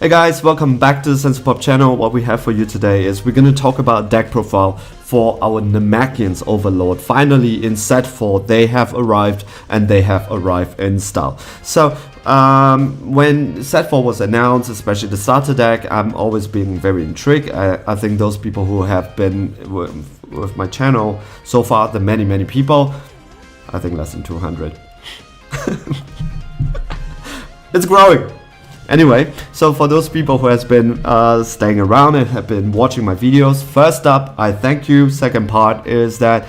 Hey guys, welcome back to the Sense Pop channel. What we have for you today is we're going to talk about deck profile for our Namekian's Overlord. Finally in set 4 they have arrived, and they have arrived in style. So when set 4 was announced, especially the starter deck, I'm always being very intrigued. I think those people who have been with my channel so far, the many people, I think less than 200. It's growing. Anyway, so for those people who has been staying around and have been watching my videos, first up, I thank you. Second part is that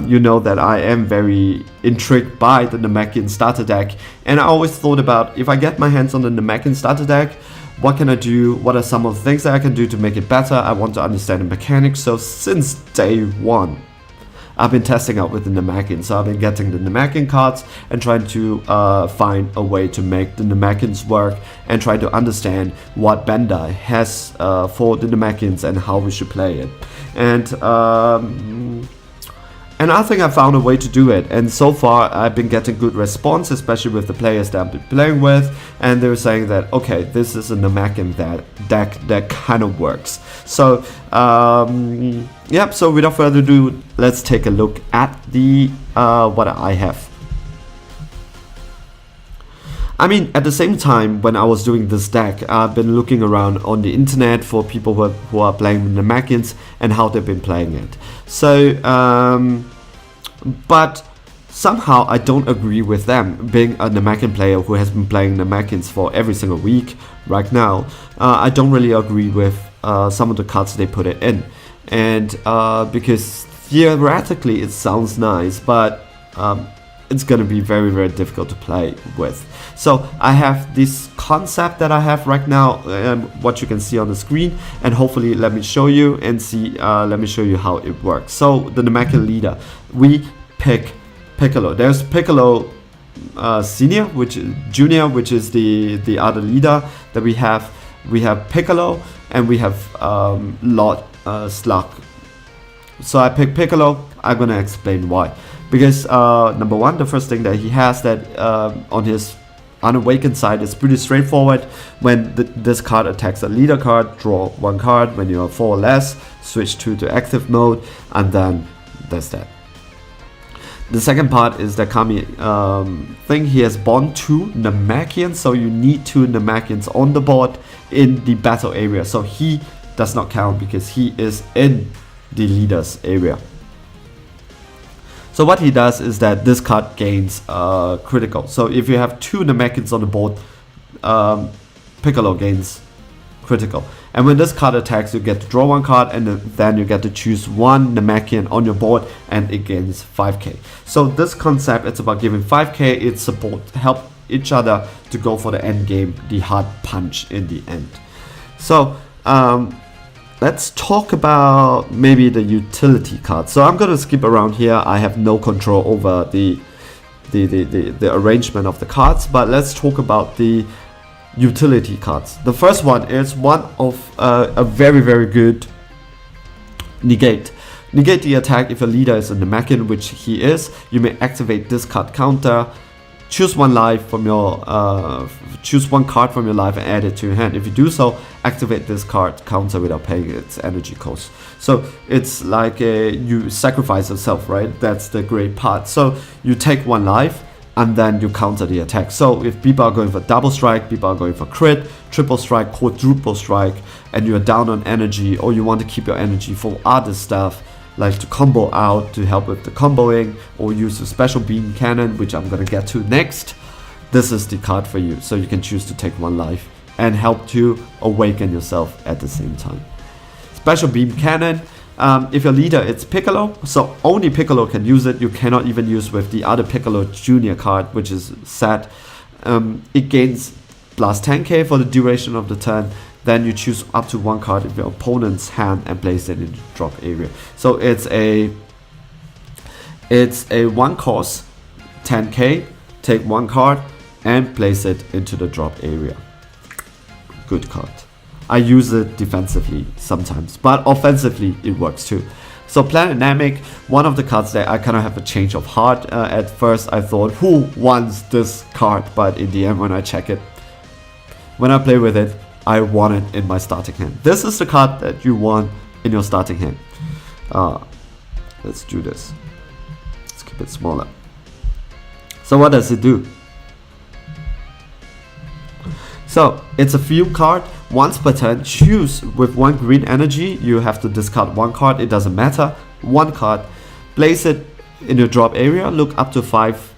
you know that I am very intrigued by the Namekian starter deck, and I always thought about, if I get my hands on the Namekian starter deck, what can I do? What are some of the things that I can do to make it better? I want to understand the mechanics. So since day one, I've been testing out with the Namekian. So I've been getting the Namekian cards and trying to find a way to make the Namekians work, and try to understand what Bandai has for the Namekians and how we should play it. And I think I found a way to do it, and so far I've been getting good response, especially with the players that I've been playing with, and they're saying that okay, this is a Namekian deck that kind of works. So yep, so without further ado, let's take a look at the what I have. I mean, at the same time, when I was doing this deck, I've been looking around on the internet for people who are playing the Namekians and how they've been playing it. So, but somehow I don't agree with them. Being a Namekian player who has been playing Namekians for every single week right now, I don't really agree with some of the cards they put it in. And because theoretically it sounds nice, but it's gonna be very difficult to play with. So I have this concept that I have right now, what you can see on the screen, and hopefully let me show you and see. Let me show you how it works. So the Namekian leader, we pick Piccolo. There's Piccolo Senior, which is Junior, which is the other leader that we have. We have Piccolo and we have Lord Slug. So I pick Piccolo. I'm gonna explain why. Because number one, the first thing that he has that on his unawakened side is pretty straightforward. When this card attacks a leader card, draw one card. When you are 4 or less, switch to active mode, and then that's that. The second part is the Kami thing. He has Bond 2 Namekians, so you need 2 Namekians on the board in the battle area. So he does not count because he is in the leader's area. So what he does is that this card gains critical. So if you have 2 Namekians on the board, Piccolo gains critical. And when this card attacks, you get to draw 1 card, and then you get to choose 1 Namekian on your board, and it gains 5k. So this concept, it's about giving 5k. It's support, help each other to go for the end game, the hard punch in the end. So let's talk about maybe the utility cards. So I'm gonna skip around here. I have no control over the arrangement of the cards, but let's talk about the utility cards. The first one is one of a very good negate. Negate the attack if a leader is a Namekian, which he is. You may activate this card counter. Choose 1 life from your choose 1 card from your life and add it to your hand. If you do so, activate this card counter without paying its energy cost. So it's like you sacrifice yourself, right? That's the great part. So you take 1 life and then you counter the attack. So if people are going for double strike, people are going for crit, triple strike, quadruple strike, and you're down on energy, or you want to keep your energy for other stuff, like to combo out to help with the comboing, or use a special beam cannon, which I'm gonna get to next, this is the card for you. So you can choose to take 1 life and help to awaken yourself at the same time. Special beam cannon, if your leader it's Piccolo, so only Piccolo can use it. You cannot even use with the other Piccolo Junior card, which is set. It gains plus 10k for the duration of the turn. Then you choose up to 1 card of your opponent's hand and place it in the drop area. So it's a 1 cost 10k, take 1 card and place it into the drop area. Good card. I use it defensively sometimes, but offensively it works too. So Planet Namek, one of the cards that I kind of have a change of heart. At first I thought, who wants this card? But in the end, when I check it, when I play with it, I want it in my starting hand. This is the card that you want in your starting hand. Let's do this. Let's keep it smaller. So what does it do? So it's a field card. Once per turn, choose with 1 green energy. You have to discard 1 card. It doesn't matter. 1 card. Place it in your drop area. Look up to 5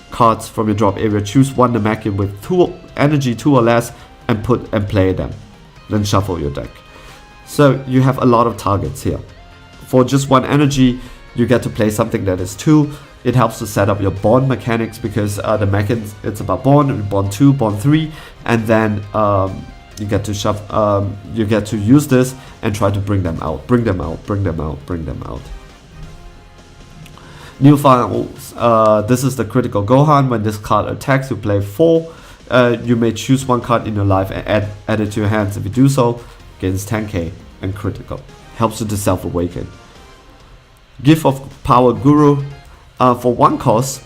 cards from your drop area. Choose 1 Namekian with 2 energy, 2 or less, and play them. Then shuffle your deck. So you have a lot of targets here. For just 1 energy, you get to play something that is 2. It helps to set up your bond mechanics, because the mechanics, it's about bond 2, bond 3, and then you get to you get to use this and try to bring them out, bring them out, bring them out, bring them out. New finals. This is the critical Gohan. When this card attacks, you play 4. You may choose 1 card in your life and add it to your hands. If you do so, gains 10k and critical. Helps you to self-awaken. Gift of Power Guru. For 1 cost,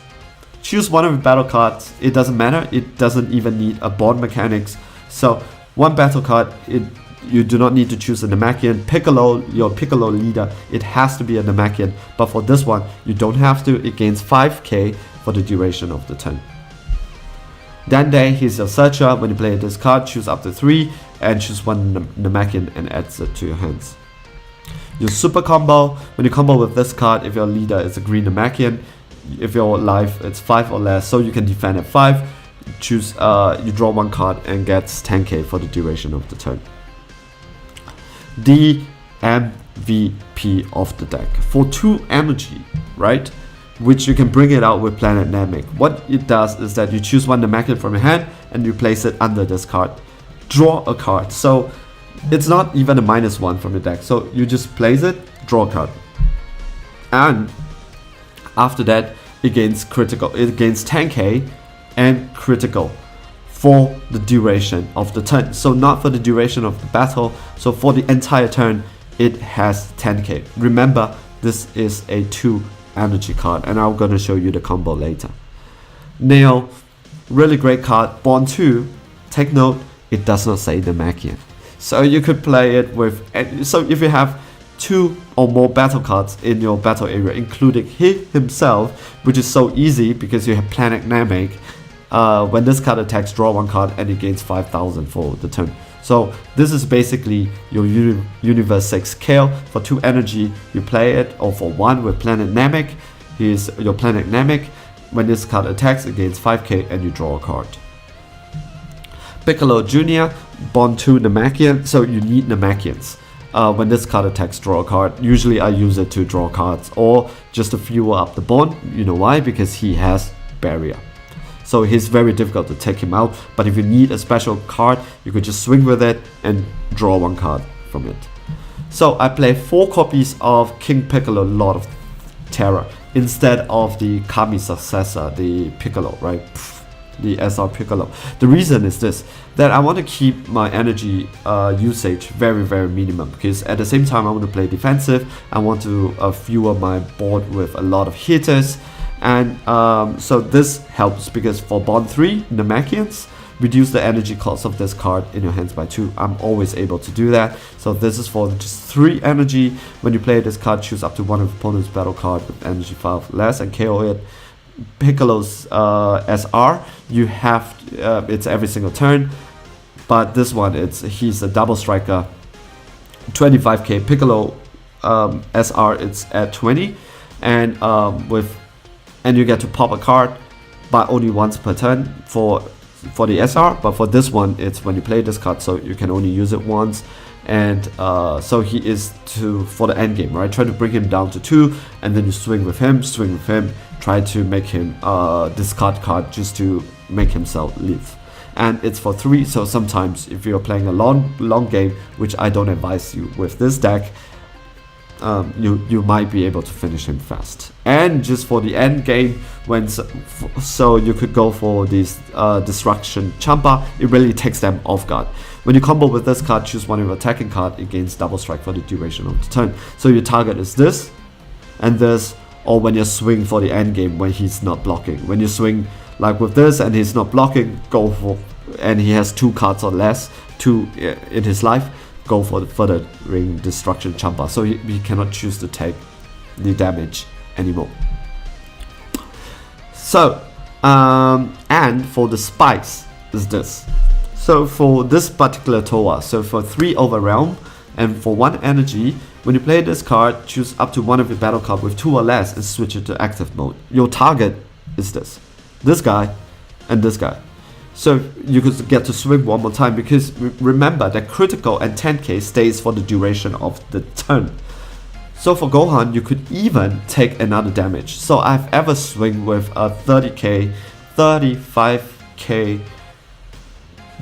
choose 1 of your battle cards. It doesn't matter. It doesn't even need a bond mechanics. So 1 battle card, you do not need to choose a Namekian. Piccolo, your Piccolo leader, it has to be a Namekian. But for this one, you don't have to. It gains 5k for the duration of the turn. Dende, he's your searcher. When you play this card, choose up to 3 and choose 1 Namekian and adds it to your hands. Your super combo, when you combo with this card, if your leader is a green Namekian, if your life is 5 or less, so you can defend at 5, choose, you draw 1 card and gets 10k for the duration of the turn. The MVP of the deck. For 2 energy, right? Which you can bring it out with Planet Namek. What it does is that you choose 1 Namekian from your hand and you place it under this card. Draw a card. So it's not even a -1 from your deck. So you just place it, draw a card. And after that, it gains critical. It gains 10k and critical for the duration of the turn. So not for the duration of the battle. So for the entire turn, it has 10k. Remember, this is a 2 energy card, and I'm gonna show you the combo later. Nail, really great card. Bond 2, take note, it does not say Namekian. So you could play it with, so if you have 2 or more battle cards in your battle area, including he himself, which is so easy because you have Planet Namek, when this card attacks, draw 1 card and it gains 5,000 for the turn. So this is basically your Universe 6 kill. For 2 energy, you play it, or for 1 with Planet Namek, he is your Planet Namek. When this card attacks, it gains 5k and you draw a card. Piccolo Jr., Bond 2 Namekian, so you need Namekians. When this card attacks, draw a card. Usually I use it to draw cards or just to fuel up the bond. You know why? Because he has barrier. So he's very difficult to take him out. But if you need a special card, you could just swing with it and draw 1 card from it. So I play 4 copies of King Piccolo, Lord of Terror, instead of the Kami successor, the Piccolo, right? The SR Piccolo. The reason is this, that I want to keep my energy usage very, very minimum, because at the same time I want to play defensive. I want to fuel my board with a lot of hitters, and so this helps because for Bond 3 Namekians, reduce the energy cost of this card in your hands by 2. I'm always able to do that. So this is for just 3 energy. When you play this card, choose up to 1 of your opponent's battle card with energy 5 less and KO it. Piccolo's SR, you have it's every single turn, but this one, he's a double striker, 25k. Piccolo SR, it's at 20, and you get to pop a card, but only once per turn for the SR. But for this one, it's when you play this card, so you can only use it once. And so he is for the end game, right? Try to bring him down to 2, and then you swing with him, try to make him discard card just to make himself live. And it's for 3, so sometimes if you're playing a long game, which I don't advise you with this deck, you might be able to finish him fast. And just for the end game, so you could go for this Destruction Champa. It really takes them off guard. When you combo with this card, choose 1 of your attacking card, it gains double strike for the duration of the turn. So your target is this and this, or when you swing for the end game when he's not blocking. When you swing like with this and he's not blocking, go for and he has 2 cards or less in his life, go for the Furthering Destruction Champa. So he cannot choose to take the damage anymore. So, and for the spikes is this. So for this particular Toa, so for 3 Overrealm and for 1 energy, when you play this card, choose up to 1 of your battle cards with 2 or less and switch it to active mode. Your target is this guy and this guy. So you could get to swing 1 more time, because remember that critical and 10k stays for the duration of the turn. So for Gohan, you could even take another damage. So I've ever swing with a 30k, 35k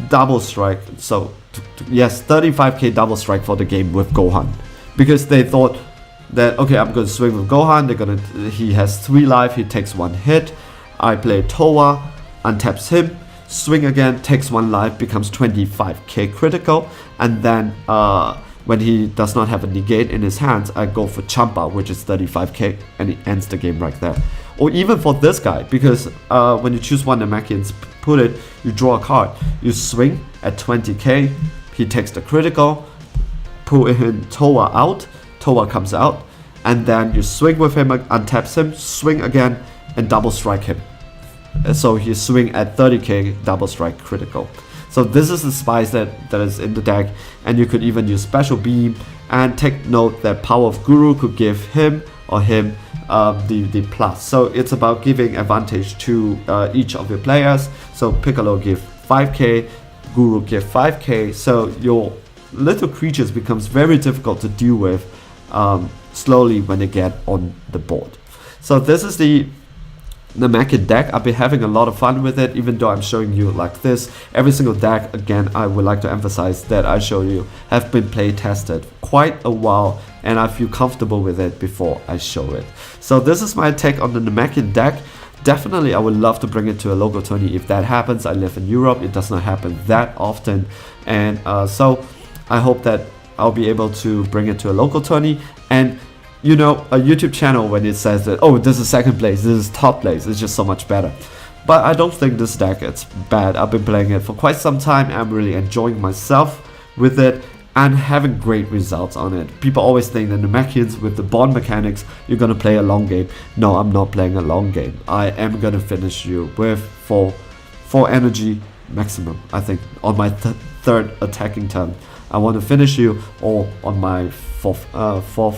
double strike. So yes, 35k double strike for the game with Gohan, because they thought that, okay, I'm going to swing with Gohan. He has 3 life. He takes 1 hit. I play Toa, untaps him, swing again, takes 1 life, becomes 25k critical, and then when he does not have a negate in his hands, I go for Champa, which is 35k, and it ends the game right there. Or even for this guy, because when you choose 1 Namekians, put it, you draw a card, you swing at 20k, he takes the critical, pull in Toa out, Toa comes out, and then you swing with him, untaps him, swing again, and double strike him. So he swing at 30k, double strike critical. So this is the spice that is in the deck, and you could even use Special Beam, and take note that Power of Guru could give him or him the plus. So it's about giving advantage to each of your players. So Piccolo give 5k, Guru give 5k, so your little creatures becomes very difficult to deal with slowly when they get on the board. So this is the Namekian deck. I've been having a lot of fun with it, even though I'm showing you like this. Every single deck, again, I would like to emphasize that I show you have been play tested quite a while, and I feel comfortable with it before I show it. So this is my take on the Namekian deck. Definitely I would love to bring it to a local tourney if that happens. I live in Europe, it does not happen that often, and so I hope that I'll be able to bring it to a local tourney. And you know, a YouTube channel, when it says that, oh, this is second place, this is top place, it's just so much better. But I don't think this deck is bad. I've been playing it for quite some time. I'm really enjoying myself with it and having great results on it. People always think that the Namekians with the bond mechanics, you're gonna play a long game. No, I'm not playing a long game. I am gonna finish you with 4 energy maximum, I think, on my third attacking turn. I want to finish you, or on my third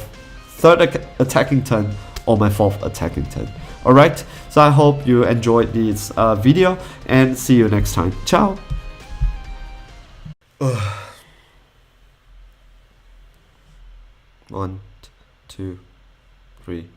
attacking turn, or my 4th attacking turn. Alright, so I hope you enjoyed this video, and see you next time. Ciao! 1, 2, 3